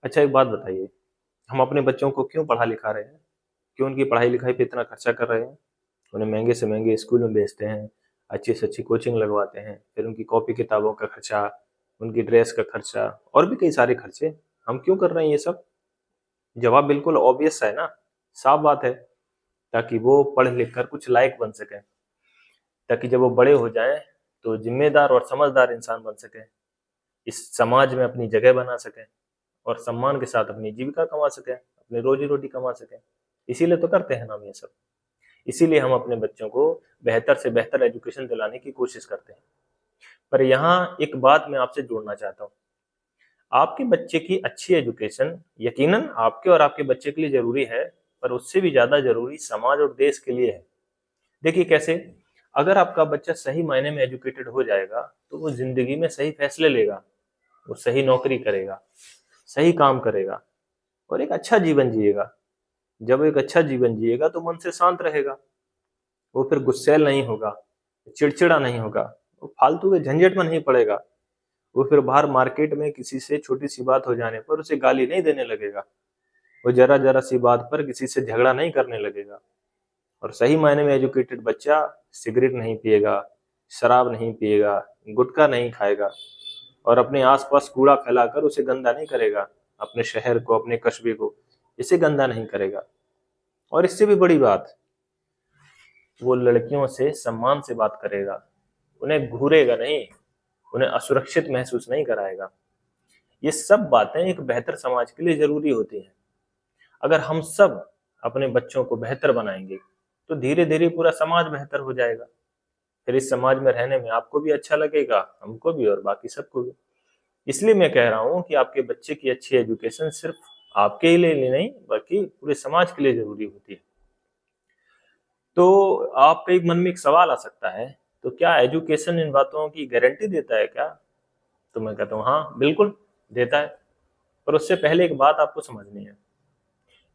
अच्छा एक बात बताइए, हम अपने बच्चों को क्यों पढ़ा लिखा रहे हैं? क्यों उनकी पढ़ाई लिखाई पे इतना खर्चा कर रहे हैं? उन्हें महंगे से महंगे स्कूल में भेजते हैं, अच्छी से अच्छी कोचिंग लगवाते हैं, फिर उनकी कॉपी किताबों का खर्चा, उनकी ड्रेस का खर्चा और भी कई सारे खर्चे। हम क्यों कर रहे हैं ये सब? जवाब बिल्कुल ऑब्वियस है ना, साफ बात है, ताकि वो पढ़ लिख कर कुछ लायक बन सके, ताकि जब वो बड़े हो जाएं तो जिम्मेदार और समझदार इंसान बन सके, इस समाज में अपनी जगह बना सके और सम्मान के साथ अपनी जीविका कमा सके, अपनी रोजी रोटी कमा सके। इसीलिए तो करते हैं ना हम ये सब। इसीलिए हम अपने बच्चों को बेहतर से बेहतर एजुकेशन दिलाने की कोशिश करते हैं। पर यहाँ एक बात मैं आपसे जोड़ना चाहता हूँ, आपके बच्चे की अच्छी एजुकेशन यकीनन आपके और आपके बच्चे के लिए जरूरी है, पर उससे भी ज्यादा जरूरी समाज और देश के लिए है। देखिए कैसे, अगर आपका बच्चा सही मायने में एजुकेटेड हो जाएगा तो वो जिंदगी में सही फैसले लेगा, वो सही नौकरी करेगा, सही काम करेगा और एक अच्छा जीवन जिएगा। जब एक अच्छा जीवन जिएगा तो मन से शांत रहेगा, वो फिर गुस्सैल नहीं होगा, चिड़चिड़ा नहीं होगा, वो फालतू के झंझट में नहीं पड़ेगा, वो फिर बाहर मार्केट में किसी से छोटी सी बात हो जाने पर उसे गाली नहीं देने लगेगा, वो जरा जरा सी बात पर किसी से झगड़ा नहीं करने लगेगा। और सही मायने में एजुकेटेड बच्चा सिगरेट नहीं पिएगा, शराब नहीं पिएगा, गुटखा नहीं खाएगा और अपने आसपास कूड़ा फैलाकर उसे गंदा नहीं करेगा, अपने शहर को, अपने कस्बे को इसे गंदा नहीं करेगा। और इससे भी बड़ी बात, वो लड़कियों से सम्मान से बात करेगा, उन्हें घूरेगा नहीं, उन्हें असुरक्षित महसूस नहीं कराएगा। ये सब बातें एक बेहतर समाज के लिए जरूरी होती हैं। अगर हम सब अपने बच्चों को बेहतर बनाएंगे तो धीरे धीरे पूरा समाज बेहतर हो जाएगा। फिर इस समाज में रहने में आपको भी अच्छा लगेगा, हमको भी और बाकी सबको भी। इसलिए मैं कह रहा हूँ कि आपके बच्चे की अच्छी एजुकेशन सिर्फ आपके लिए नहीं बल्कि पूरे समाज के लिए जरूरी होती है। तो आपके एक मन में एक सवाल आ सकता है, तो क्या एजुकेशन इन बातों की गारंटी देता है क्या? तो मैं कहता हूँ हाँ बिल्कुल देता है। पर उससे पहले एक बात आपको समझनी है,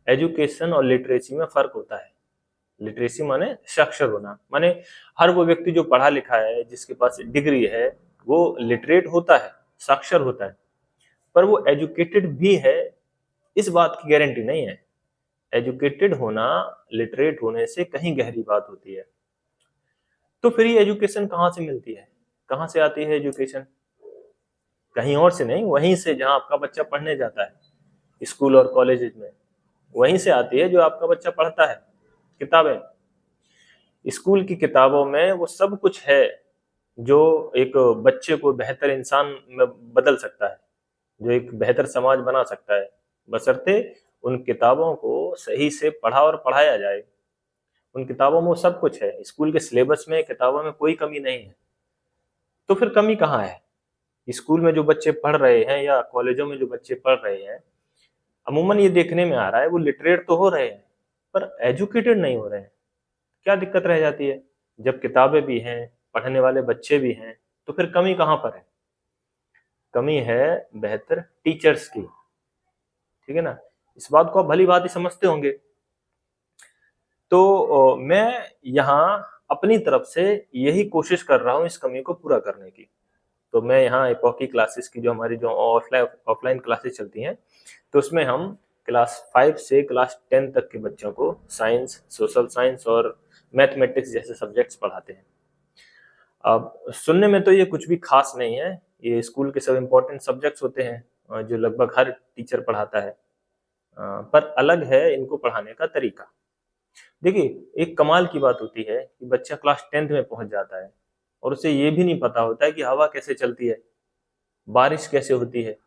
एजुकेशन और लिटरेसी में फर्क होता है। लिटरेसी माने साक्षर होना, माने हर वो व्यक्ति जो पढ़ा लिखा है, जिसके पास डिग्री है, वो लिटरेट होता है, साक्षर होता है। पर वो एजुकेटेड भी है, इस बात की गारंटी नहीं है। एजुकेटेड होना लिटरेट होने से कहीं गहरी बात होती है। तो फिर ये एजुकेशन कहाँ से मिलती है, कहाँ से आती है एजुकेशन? कहीं और से नहीं, वहीं से जहाँ आपका बच्चा पढ़ने जाता है, स्कूल और कॉलेज में, वहीं से आती है जो आपका बच्चा पढ़ता है। किताबें, स्कूल की किताबों में वो सब कुछ है जो एक बच्चे को बेहतर इंसान में बदल सकता है, जो एक बेहतर समाज बना सकता है, बशर्ते उन किताबों को सही से पढ़ा और पढ़ाया जाए। उन किताबों में वो सब कुछ है, स्कूल के सिलेबस में, किताबों में कोई कमी नहीं है। तो फिर कमी कहाँ है? स्कूल में जो बच्चे पढ़ रहे हैं या कॉलेजों में जो बच्चे पढ़ रहे हैं, अमूमन ये देखने में आ रहा है वो लिटरेट तो हो रहे हैं पर एजुकेटेड नहीं हो रहे हैं। क्या दिक्कत रह जाती है? जब किताबें भी हैं, पढ़ने वाले बच्चे भी हैं, तो फिर कमी कहाँ पर है? कमी है बेहतर टीचर्स की। ठीक है ना, इस बात को आप भली भांति समझते होंगे। तो मैं यहाँ अपनी तरफ से यही कोशिश कर रहा हूँ इस कमी को पूरा करने की। तो मैं यहाँ एपॉकी क्लासेस की, जो हमारी जो ऑफलाइन ऑफलाइन क्लासेस चलती हैं, तो उसमें हम क्लास 5 से क्लास 10 तक के बच्चों को साइंस, सोशल साइंस और मैथमेटिक्स जैसे सब्जेक्ट्स पढ़ाते हैं। अब सुनने में तो ये कुछ भी खास नहीं है, ये स्कूल के सब इम्पोर्टेंट सब्जेक्ट्स होते हैं जो लगभग हर टीचर पढ़ाता है। पर अलग है इनको पढ़ाने का तरीका। देखिए एक कमाल की बात होती है कि बच्चा क्लास 10th में पहुंच जाता है और उसे ये भी नहीं पता होता है कि हवा कैसे चलती है, बारिश कैसे होती है,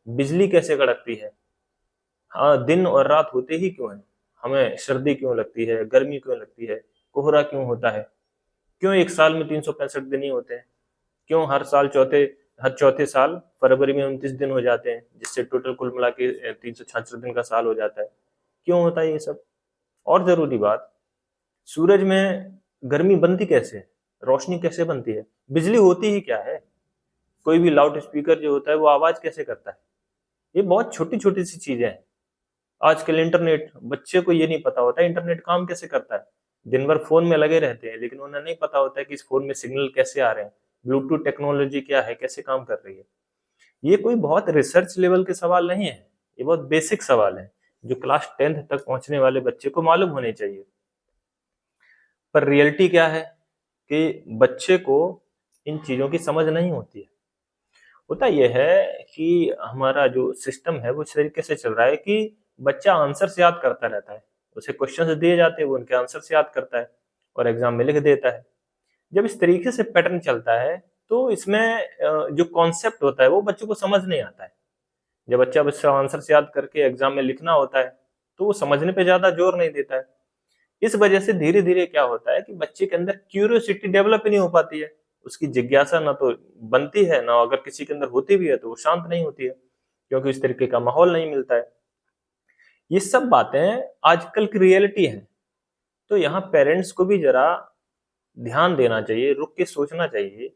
बिजली कैसे कड़कती है, हाँ दिन और रात होते ही क्यों है, हमें सर्दी क्यों लगती है, गर्मी क्यों लगती है, कोहरा क्यों होता है, क्यों एक साल में 365 दिन ही होते हैं, क्यों हर चौथे साल फरवरी में 29 दिन हो जाते हैं, जिससे टोटल कुल मिला के 366 दिन का साल हो जाता है। क्यों होता है ये सब? और जरूरी बात, सूरज में गर्मी बनती कैसे है, रोशनी कैसे बनती है, बिजली होती ही क्या है, कोई भी लाउड स्पीकर जो होता है वो आवाज कैसे करता है? ये बहुत छोटी छोटी सी चीजें हैं। आजकल इंटरनेट, बच्चे को ये नहीं पता होता इंटरनेट काम कैसे करता है। दिन भर फोन में लगे रहते हैं लेकिन उन्हें नहीं पता होता है कि इस फोन में सिग्नल कैसे आ रहे हैं, ब्लूटूथ टेक्नोलॉजी क्या है, कैसे काम कर रही है। ये कोई बहुत रिसर्च लेवल के सवाल नहीं है, ये बहुत बेसिक सवाल है जो क्लास 10th तक पहुंचने वाले बच्चे को मालूम होने चाहिए। पर रियलिटी क्या है कि बच्चे को इन चीजों की समझ नहीं होती है। होता यह है कि हमारा जो सिस्टम है वो इस तरीके से चल रहा है कि बच्चा आंसर्स याद करता रहता है, उसे क्वेश्चंस दिए जाते हैं, वो उनके आंसर्स याद करता है और एग्जाम में लिख देता है। जब इस तरीके से पैटर्न चलता है तो इसमें जो कॉन्सेप्ट होता है वो बच्चों को समझ नहीं आता है। जब बच्चा बच्चा आंसर्स याद करके एग्जाम में लिखना होता है तो वो समझने पे ज्यादा जोर नहीं देता है। इस वजह से धीरे धीरे क्या होता है कि बच्चे के अंदर क्यूरियोसिटी डेवलप ही नहीं हो पाती है, उसकी जिज्ञासा ना तो बनती है, ना अगर किसी के अंदर होती भी है तो वो शांत नहीं होती है, क्योंकि इस तरीके का माहौल नहीं मिलता है। ये सब बातें आजकल की रियलिटी है। तो यहाँ पेरेंट्स को भी जरा ध्यान देना चाहिए, रुक के सोचना चाहिए,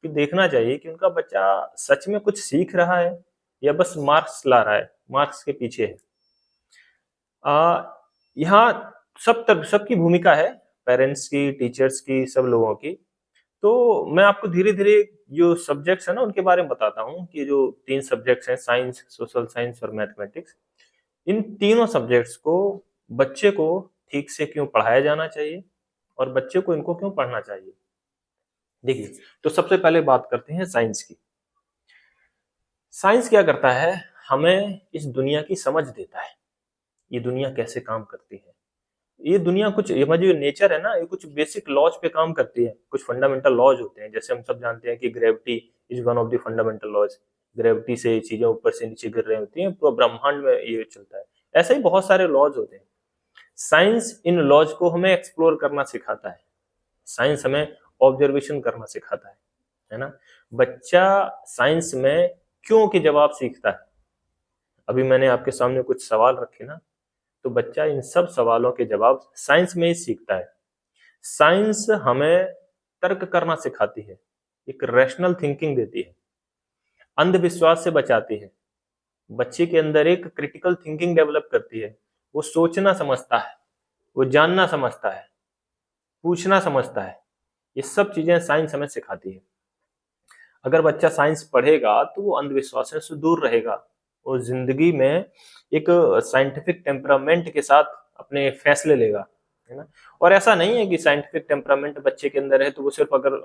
कि देखना चाहिए कि उनका बच्चा सच में कुछ सीख रहा है या बस मार्क्स ला रहा है, मार्क्स के पीछे है। यहाँ सबकी भूमिका है, पेरेंट्स की, टीचर्स की, सब लोगों की। तो मैं आपको धीरे धीरे जो सब्जेक्ट्स है ना उनके बारे में बताता हूँ कि जो 3 सब्जेक्ट्स हैं, साइंस, सोशल साइंस और मैथमेटिक्स, इन तीनों सब्जेक्ट्स को बच्चे को ठीक से क्यों पढ़ाया जाना चाहिए और बच्चे को इनको क्यों पढ़ना चाहिए। देखिए, तो सबसे पहले बात करते हैं साइंस की। साइंस क्या करता है, हमें इस दुनिया की समझ देता है, ये दुनिया कैसे काम करती है। ये दुनिया कुछ, ये जो नेचर है ना, ये कुछ बेसिक लॉज पे काम करती है, कुछ फंडामेंटल लॉज होते हैं। जैसे हम सब जानते हैं कि gravity is one of the fundamental laws, gravity से चीजें ऊपर से नीचे गिर रही होती हैं, पूरा ब्रह्मांड में ये चलता है। ऐसे ही बहुत सारे लॉज होते हैं। साइंस इन लॉज को हमें एक्सप्लोर करना सिखाता है, साइंस हमें ऑब्जर्वेशन करना सिखाता है ना। बच्चा साइंस में क्यों के जवाब सीखता है। अभी मैंने आपके सामने कुछ सवाल रखे ना, तो बच्चा इन सब सवालों के जवाब साइंस में ही सीखता है। साइंस हमें तर्क करना सिखाती है, एक रैशनल थिंकिंग देती है, अंधविश्वास से बचाती है, बच्चे के अंदर एक क्रिटिकल थिंकिंग डेवलप करती है। वो सोचना समझता है, वो जानना समझता है, पूछना समझता है। ये सब चीजें साइंस हमें सिखाती है। अगर बच्चा साइंस पढ़ेगा तो वो अंधविश्वासों से दूर रहेगा, वो जिंदगी में एक साइंटिफिक टेम्परामेंट के साथ अपने फैसले लेगा, है ना। और ऐसा नहीं है कि साइंटिफिक टेम्परामेंट बच्चे के अंदर है तो वो सिर्फ अगर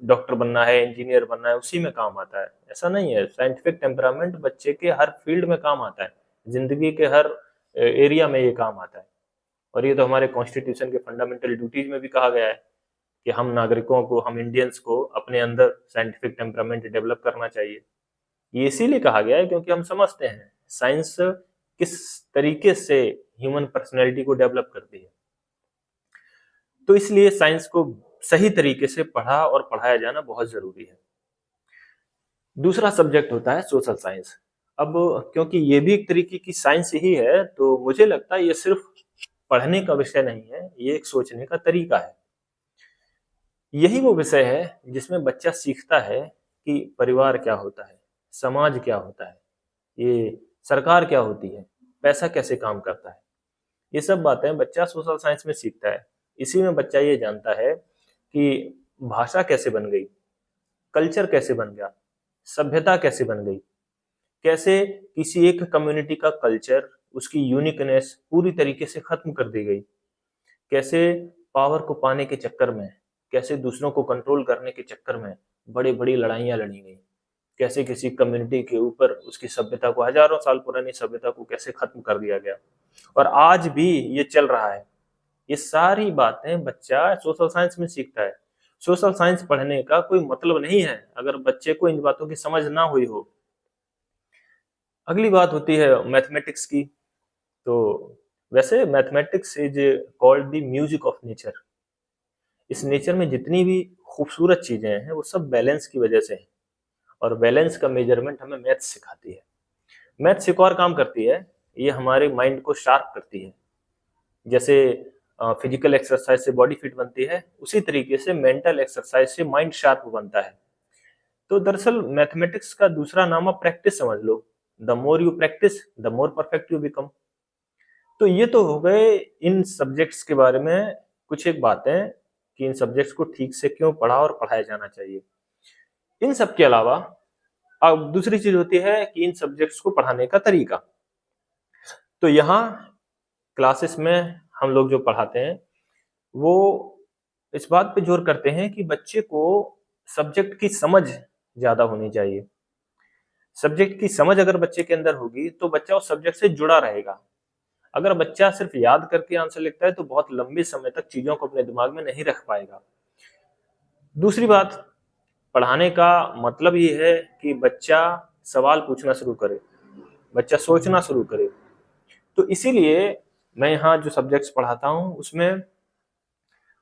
डॉक्टर बनना है, इंजीनियर बनना है, उसी में काम आता है, ऐसा नहीं है। साइंटिफिक टेम्परामेंट बच्चे के हर फील्ड में काम आता है, जिंदगी के हर एरिया में ये काम आता है। और ये तो हमारे कॉन्स्टिट्यूशन के फंडामेंटल ड्यूटीज में भी कहा गया है कि हम नागरिकों को, हम इंडियंस को अपने अंदर साइंटिफिक टेम्परामेंट डेवलप करना चाहिए। ये इसीलिए कहा गया है क्योंकि हम समझते हैं साइंस किस तरीके से ह्यूमन पर्सनैलिटी को डेवलप करती है। तो इसलिए साइंस को सही तरीके से पढ़ा और पढ़ाया जाना बहुत जरूरी है। दूसरा सब्जेक्ट होता है सोशल साइंस। अब क्योंकि ये भी एक तरीके की साइंस ही है, तो मुझे लगता है ये सिर्फ पढ़ने का विषय नहीं है, ये एक सोचने का तरीका है। यही वो विषय है जिसमें बच्चा सीखता है कि परिवार क्या होता है, समाज क्या होता है, ये सरकार क्या होती है, पैसा कैसे काम करता है। ये सब बातें बच्चा सोशल साइंस में सीखता है। इसी में बच्चा ये जानता है कि भाषा कैसे बन गई, कल्चर कैसे बन गया, सभ्यता कैसे बन गई, कैसे किसी एक कम्युनिटी का कल्चर, उसकी यूनिकनेस पूरी तरीके से खत्म कर दी गई, कैसे पावर को पाने के चक्कर में, कैसे दूसरों को कंट्रोल करने के चक्कर में बड़ी बड़ी लड़ाइयां लड़ी गई, कैसे किसी कम्युनिटी के ऊपर उसकी सभ्यता को, हजारों साल पुरानी सभ्यता को कैसे खत्म कर दिया गया, और आज भी ये चल रहा है। ये सारी बातें बच्चा सोशल साइंस में सीखता है। सोशल साइंस पढ़ने का कोई मतलब नहीं है अगर बच्चे को इन बातों की समझ ना हुई हो। अगली बात होती है मैथमेटिक्स की। तो वैसे mathematics is called the music of nature. इस नेचर में जितनी भी खूबसूरत चीजें हैं वो सब बैलेंस की वजह से है, और बैलेंस का मेजरमेंट हमें मैथ सिखाती है। मैथ्स एक और काम करती है, ये हमारे माइंड को शार्प करती है। जैसे फिजिकल एक्सरसाइज से बॉडी फिट बनती है, उसी तरीके से मेंटल एक्सरसाइज से माइंड शार्प बनता है। तो दरअसल मैथमेटिक्स का दूसरा नाम आप प्रैक्टिस समझ लो। The more you practise the more perfect you become. तो ये तो हो गए इन सब्जेक्ट्स के बारे में कुछ एक बातें कि इन सब्जेक्ट्स को ठीक से क्यों पढ़ा और पढ़ाया जाना चाहिए। इन सब के अलावा अब दूसरी चीज होती है कि इन सब्जेक्ट्स को पढ़ाने का तरीका। तो यहाँ क्लासेस में हम लोग जो पढ़ाते हैं वो इस बात पे जोर करते हैं कि बच्चे को सब्जेक्ट की समझ ज़्यादा होनी चाहिए। सब्जेक्ट की समझ अगर बच्चे के अंदर होगी तो बच्चा उस सब्जेक्ट से जुड़ा रहेगा। अगर बच्चा सिर्फ याद करके आंसर लिखता है तो बहुत लंबे समय तक चीज़ों को अपने दिमाग में नहीं रख पाएगा। दूसरी बात, पढ़ाने का मतलब ये है कि बच्चा सवाल पूछना शुरू करे, बच्चा सोचना शुरू करे। तो इसीलिए मैं यहाँ जो सब्जेक्ट्स पढ़ाता हूँ उसमें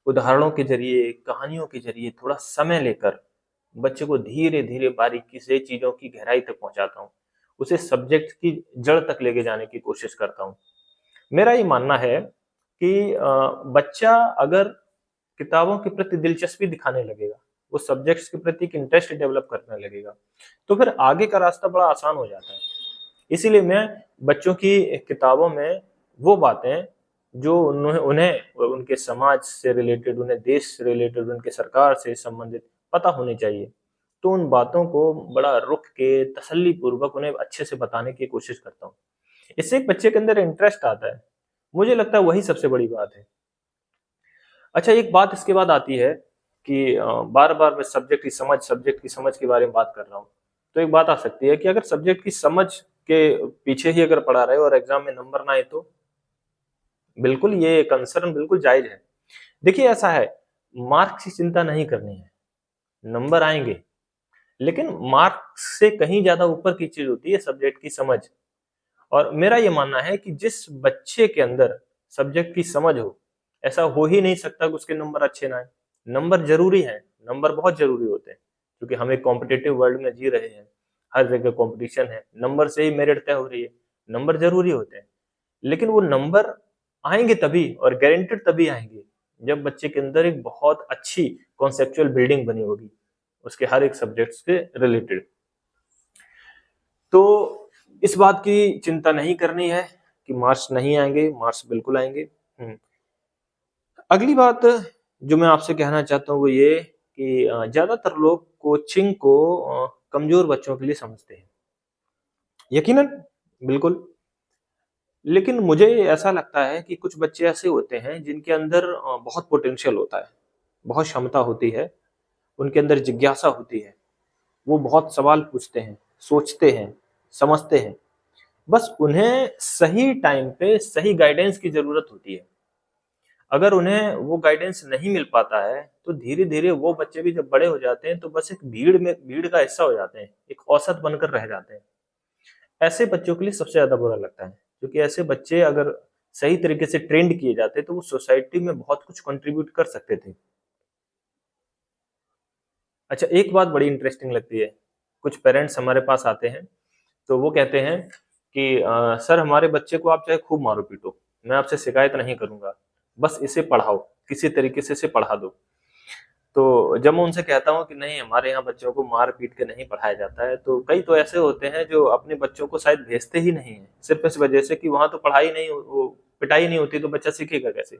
उदाहरणों के ज़रिए, कहानियों के ज़रिए थोड़ा समय लेकर बच्चे को धीरे-धीरे बारीकी से चीज़ों की गहराई तक पहुँचाता हूँ। उसे सब्जेक्ट की जड़ तक लेके जाने की कोशिश करता हूँ। मेरा ये मानना है कि बच्चा अगर किताबों के प्रति दिलचस्पी दिखाने लगेगा, वो सब्जेक्ट्स के प्रति एक इंटरेस्ट डेवलप करने लगेगा, तो फिर आगे का रास्ता बड़ा आसान हो जाता है। इसीलिए मैं बच्चों की किताबों में वो बातें जो उन्हें उनके समाज से रिलेटेड, उन्हें देश से रिलेटेड, उनके सरकार से संबंधित पता होनी चाहिए, तो उन बातों को बड़ा रुक के तसल्लीपूर्वक उन्हें अच्छे से बताने की कोशिश करता हूँ। इससे एक बच्चे के अंदर इंटरेस्ट आता है। मुझे लगता है वही सबसे बड़ी बात है। अच्छा, एक बात इसके बाद आती है कि बार-बार मैं सब्जेक्ट की समझ के बारे में बात कर रहा हूँ। तो एक बात आ सकती है कि अगर सब्जेक्ट की समझ के पीछे ही अगर पढ़ा रहे और एग्ज़ाम में नंबर ना आए तो? बिल्कुल, ये कंसर्न बिल्कुल जायज़ है। देखिए ऐसा है, मार्क्स की चिंता नहीं करनी है, नंबर आएँगे, लेकिन मार्क्स से कहीं ज़्यादा ऊपर की चीज़ होती है सब्जेक्ट की समझ। और मेरा ये मानना है कि जिस बच्चे के अंदर सब्जेक्ट की समझ हो, ऐसा हो ही नहीं सकता कि उसके नंबर अच्छे ना आए। नंबर ज़रूरी हैं, नंबर बहुत ज़रूरी होते हैं, क्योंकि हम एक कॉम्पिटिटिव वर्ल्ड में जी रहे हैं, हर जगह कॉम्पिटिशन है, नंबर से ही मेरिट तय हो रही है, नंबर ज़रूरी होते हैं। लेकिन वो नंबर आएँगे तभी और गारंटीड तभी आएँगे, जब बच्चे के अंदर एक बहुत अच्छी कॉन्सेप्चुअल बिल्डिंग बनी होगी, उसके हर एक सब्जेक्ट्स के रिलेटेड। तो इस बात की चिंता नहीं करनी है कि मार्क्स नहीं आएँगे, मार्क्स बिल्कुल आएँगे। अगली बात जो मैं आपसे कहना चाहता हूँ वो ये कि ज़्यादातर लोग कोचिंग को कमज़ोर बच्चों के लिए समझते हैं। यकीनन, बिल्कुल। लेकिन मुझे ऐसा लगता है कि कुछ बच्चे ऐसे होते हैं जिनके अंदर बहुत पोटेंशियल होता है, बहुत क्षमता होती है, उनके अंदर जिज्ञासा होती है। वो बहुत सवाल पूछते हैं, सोचते हैं, समझते हैं। बस उन्हें सही टाइम पे सही गाइडेंस की ज़रूरत होती है। अगर उन्हें वो गाइडेंस नहीं मिल पाता है, तो धीरे-धीरे वो बच्चे भी जब बड़े हो जाते हैं, तो बस एक भीड़ का हिस्सा हो जाते हैं, एक औसत बनकर रह जाते हैं। ऐसे बच्चों के लिए सबसे ज़्यादा बुरा लगता है, क्योंकि ऐसे बच्चे अगर सही तरीके से ट्रेंड किए जाते, तो वो सोसाइटी में बहुत कुछ कंट्रीब्यूट कर सकते थे। अच्छा, एक बात बड़ी इंटरेस्टिंग लगती है, कुछ पेरेंट्स हमारे पास आते हैं, तो वो कहते हैं कि सर हमारे बच्चे को आप चाहे खूब मारो-पीटो, मैं आपसे शिकायत नहीं करूँगा, बस इसे पढ़ाओ, किसी तरीके से इसे पढ़ा दो। तो जब मैं उनसे कहता हूँ कि नहीं हमारे यहाँ बच्चों को मार-पीट के नहीं पढ़ाया जाता है, तो कई तो ऐसे होते हैं जो अपने बच्चों को शायद भेजते ही नहीं हैं, सिर्फ़ इस वजह से कि वहाँ तो पढ़ाई नहीं वो पिटाई नहीं होती तो बच्चा सीखेगा कैसे?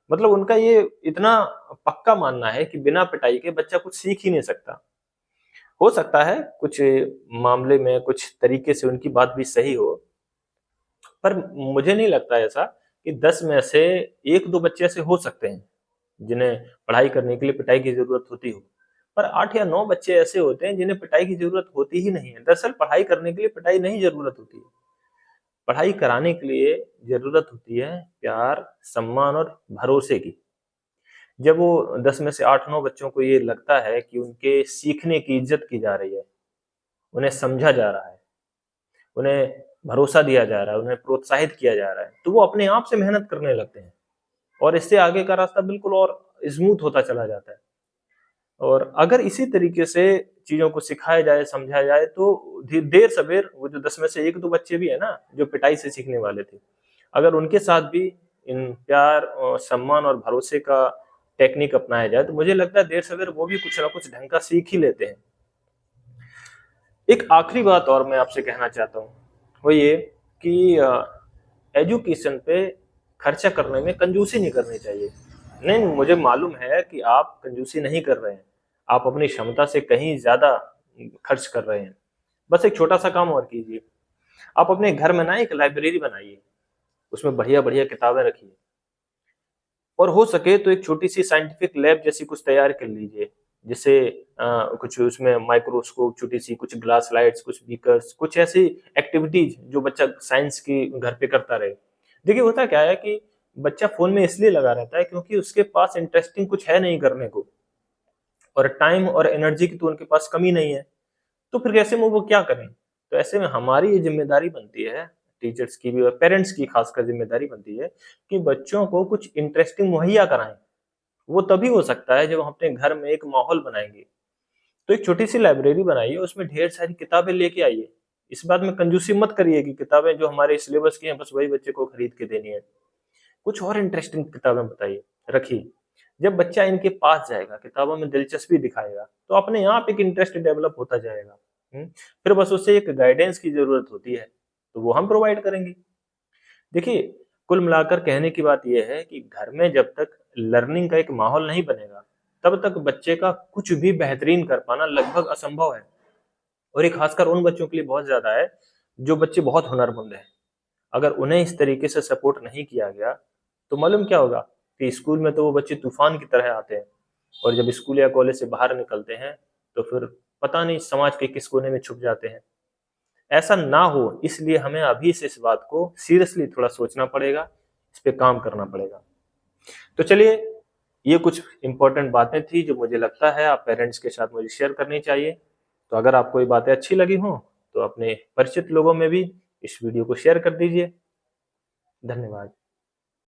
मतलब उनका ये इतना पक्का मानना है कि बिना पिटाई के बच्चा कुछ सीख ही नहीं सकता। हो सकता है कुछ मामले में कुछ तरीके से उनकी बात भी सही हो, पर मुझे नहीं लगता ऐसा कि 10 में से 1-2 बच्चे ऐसे हो सकते हैं, जिन्हें पढ़ाई करने के लिए पिटाई की ज़रूरत होती हो। पर 8 या 9 बच्चे ऐसे होते हैं जिन्हें पिटाई की ज़रूरत होती ही नहीं है। दरअसल पढ़ाई करने के लिए पिटाई नहीं ज़रूरत होती है। पढ़ाई कराने के लिए ज़रूरत होती है प्यार, सम्मान और भरोसे की। जब वो 10 में से 8-9 बच्चों को ये लगता है कि उनके सीखने की इज़्ज़त की जा रही है, उन्हें समझा जा रहा है, उन्हें भरोसा दिया जा रहा है, उन्हें प्रोत्साहित किया जा रहा है, तो वो अपने आप से मेहनत करने लगते हैं और इससे आगे का रास्ता बिल्कुल और स्मूथ होता चला जाता है। और अगर इसी तरीके से चीज़ों को सिखाया जाए, समझाया जाए तो देर-सबेर वो जो 10 में से 1-2 बच्चे भी हैं ना, जो पिटाई से सीखने वाले थे, अगर उनके साथ भी इन प्यार और सम्मान और भरोसे का टेक्निक अपनाया जाए, तो मुझे लगता है देर-सवेर वो भी कुछ ना कुछ ढंग का सीख ही लेते हैं। एक आखिरी बात और मैं आपसे कहना चाहता हूँ, वो ये कि एजुकेशन पे खर्चा करने में कंजूसी नहीं करनी चाहिए। नहीं, मुझे मालूम है कि आप कंजूसी नहीं कर रहे हैं, आप अपनी क्षमता से कहीं ज़्यादा खर्च कर रहे हैं। बस एक छोटा-सा काम और कीजिए, आप अपने घर में ना एक लाइब्रेरी बनाइए। उसमें बढ़िया-बढ़िया किताबें रखिए। और हो सके तो एक छोटी-सी साइंटिफिक लैब जैसी कुछ तैयार कर लीजिए, जिससे कुछ उसमें माइक्रोस्कोप छोटी-सी, कुछ ग्लास लाइट्स, कुछ बीकर्स, कुछ ऐसी एक्टिविटीज़ जो बच्चा साइंस की घर पे करता रहे। देखिए होता क्या है कि बच्चा फ़ोन में इसलिए लगा रहता है क्योंकि उसके पास इंटरेस्टिंग कुछ है नहीं करने को, और टाइम और एनर्जी की तो उनके पास कमी नहीं है। तो फिर ऐसे में वो क्या करें? तो ऐसे में हमारी ये ज़िम्मेदारी बनती है, टीचर्स की भी और पेरेंट्स की खासकर ज़िम्मेदारी बनती है कि बच्चों को कुछ इंटरेस्टिंग मुहैया कराएँ। वो तभी हो सकता है जब हम अपने घर में एक माहौल बनाएँगे। तो एक छोटी-सी लाइब्रेरी बनाइए, उसमें ढेर सारी किताबें लेके आइए। इस बात में कंजूसी मत करिए कि किताबें जो हमारे सिलेबस की हैं बस वही बच्चे को खरीद के देनी है। कुछ और इंटरेस्टिंग किताबें बताइए, रखिए। जब बच्चा इनके पास जाएगा, किताबों में दिलचस्पी दिखाएगा, तो अपने आप एक इंटरेस्ट डेवलप होता जाएगा। फिर बस उसे एक गाइडेंस की ज़रूरत होती है, तो वो हम प्रोवाइड करेंगे। देखिए, कुल मिलाकर कहने की बात ये है कि घर में जब तक लर्निंग का एक माहौल नहीं बनेगा, तब तक बच्चे का कुछ भी बेहतरीन कर पाना लगभग असंभव है। और ये खासकर उन बच्चों के लिए बहुत ज़्यादा है, जो बच्चे बहुत हुनरमंद हैं। अगर उन्हें इस तरीके से सपोर्ट नहीं किया गया, तो मालूम क्या होगा कि स्कूल में तो वो बच्चे तूफ़ान की तरह आते हैं, और जब स्कूल या कॉलेज से बाहर निकलते हैं, तो फिर पता नहीं समाज के किस कोने में छुप जाते हैं। ऐसा ना हो, इसलिए हमें अभी से इस बात को सीरियसली थोड़ा सोचना पड़ेगा, इस पे काम करना पड़ेगा। तो चलिए, ये कुछ इम्पोर्टेंट बातें थी जो मुझे लगता है आप पेरेंट्स के साथ मुझे शेयर करनी चाहिए। तो अगर आपको ये बातें अच्छी लगी हों, तो अपने परिचित लोगों में भी इस वीडियो को शेयर कर दीजिए। धन्यवाद।